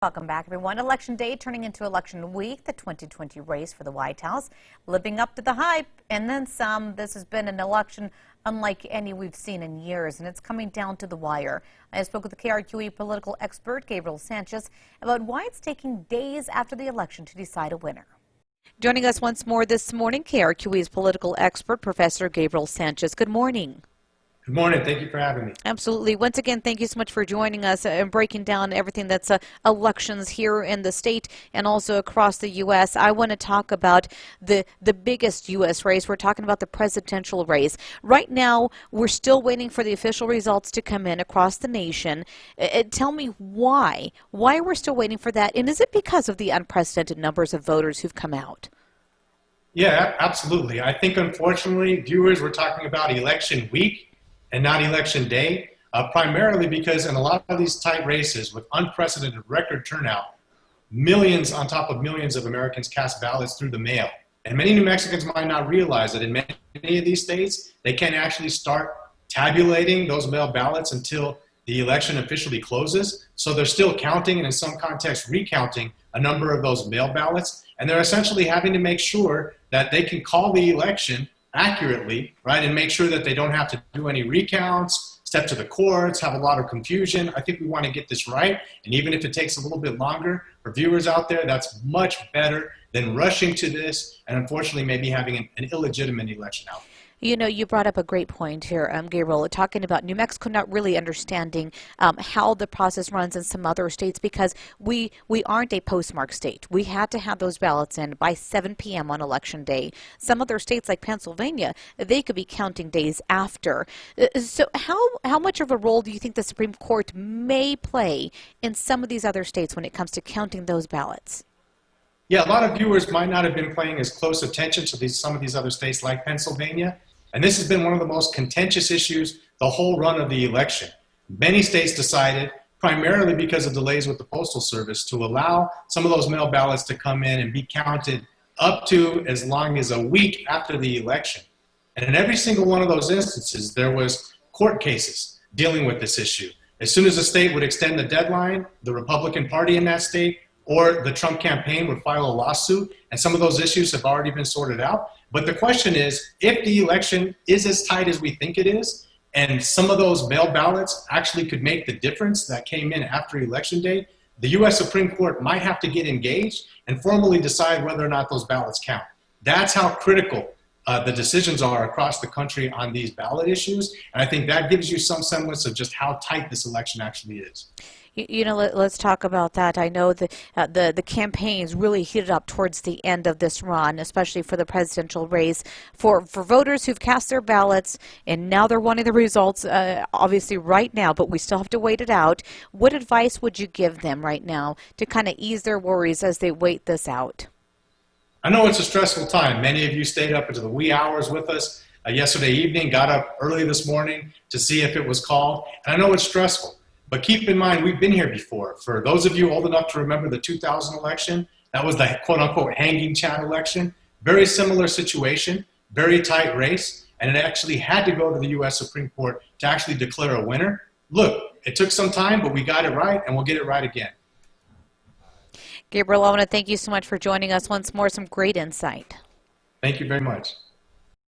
Welcome back, everyone. Election day turning into election week, the 2020 race for the White House, living up to the hype and then some. This has been an election unlike any we've seen in years, and it's coming down to the wire. I spoke with the KRQE political expert, Gabe Sanchez, about why it's taking days after the election to decide a winner. Joining us once more this morning, KRQE's political expert, Professor Gabe Sanchez. Good morning. Good morning. Thank you for having me. Absolutely. Once again, thank you so much for joining us and breaking down everything that's elections here in the state and also across the U.S. I want to talk about the biggest U.S. race. We're talking about the presidential race. Right now, we're still waiting for the official results to come in across the nation. Tell me why we're still waiting for that, and is it because of the unprecedented numbers of voters who've come out? Yeah, absolutely. I think, unfortunately, viewers were talking about election week and not election day, primarily because in a lot of these tight races with unprecedented record turnout, millions on top of millions of Americans cast ballots through the mail. And many New Mexicans might not realize that in many of these states, they can't actually start tabulating those mail ballots until the election officially closes. So they're still counting and in some contexts recounting a number of those mail ballots. And they're essentially having to make sure that they can call the election accurately, right, and make sure that they don't have to do any recounts, step to the courts, have a lot of confusion. I think we want to get this right, and even if it takes a little bit longer, for viewers out there, that's much better than rushing to this and unfortunately maybe having an illegitimate election out. You know, you brought up a great point here, Gabriel, talking about New Mexico not really understanding how the process runs in some other states because we aren't a postmark state. We had to have those ballots in by 7 p.m. on Election Day. Some other states like Pennsylvania, they could be counting days after. So how much of a role do you think the Supreme Court may play in some of these other states when it comes to counting those ballots? Yeah, a lot of viewers might not have been paying as close attention to some of these other states like Pennsylvania. And this has been one of the most contentious issues the whole run of the election. Many states decided, primarily because of delays with the Postal Service, to allow some of those mail ballots to come in and be counted up to as long as a week after the election. And in every single one of those instances, there was court cases dealing with this issue. As soon as a state would extend the deadline, the Republican Party in that state or the Trump campaign would file a lawsuit, and some of those issues have already been sorted out. But the question is, if the election is as tight as we think it is, and some of those mail ballots actually could make the difference that came in after Election Day, the U.S. Supreme Court might have to get engaged and formally decide whether or not those ballots count. That's how critical the decisions are across the country on these ballot issues, and I think that gives you some semblance of just how tight this election actually is. You know, let's talk about that. I know the campaigns really heated up towards the end of this run, especially for the presidential race. For voters who've cast their ballots and now they're wanting the results, obviously right now, but we still have to wait it out. What advice would you give them right now to kind of ease their worries as they wait this out? I know it's a stressful time. Many of you stayed up into the wee hours with us yesterday evening, got up early this morning to see if it was called. And I know it's stressful. But keep in mind, we've been here before. For those of you old enough to remember the 2000 election, that was the quote-unquote hanging chat election. Very similar situation, very tight race, and it actually had to go to the U.S. Supreme Court to actually declare a winner. Look, it took some time, but we got it right, and we'll get it right again. Gabriel, I want to thank you so much for joining us once more. Some great insight. Thank you very much.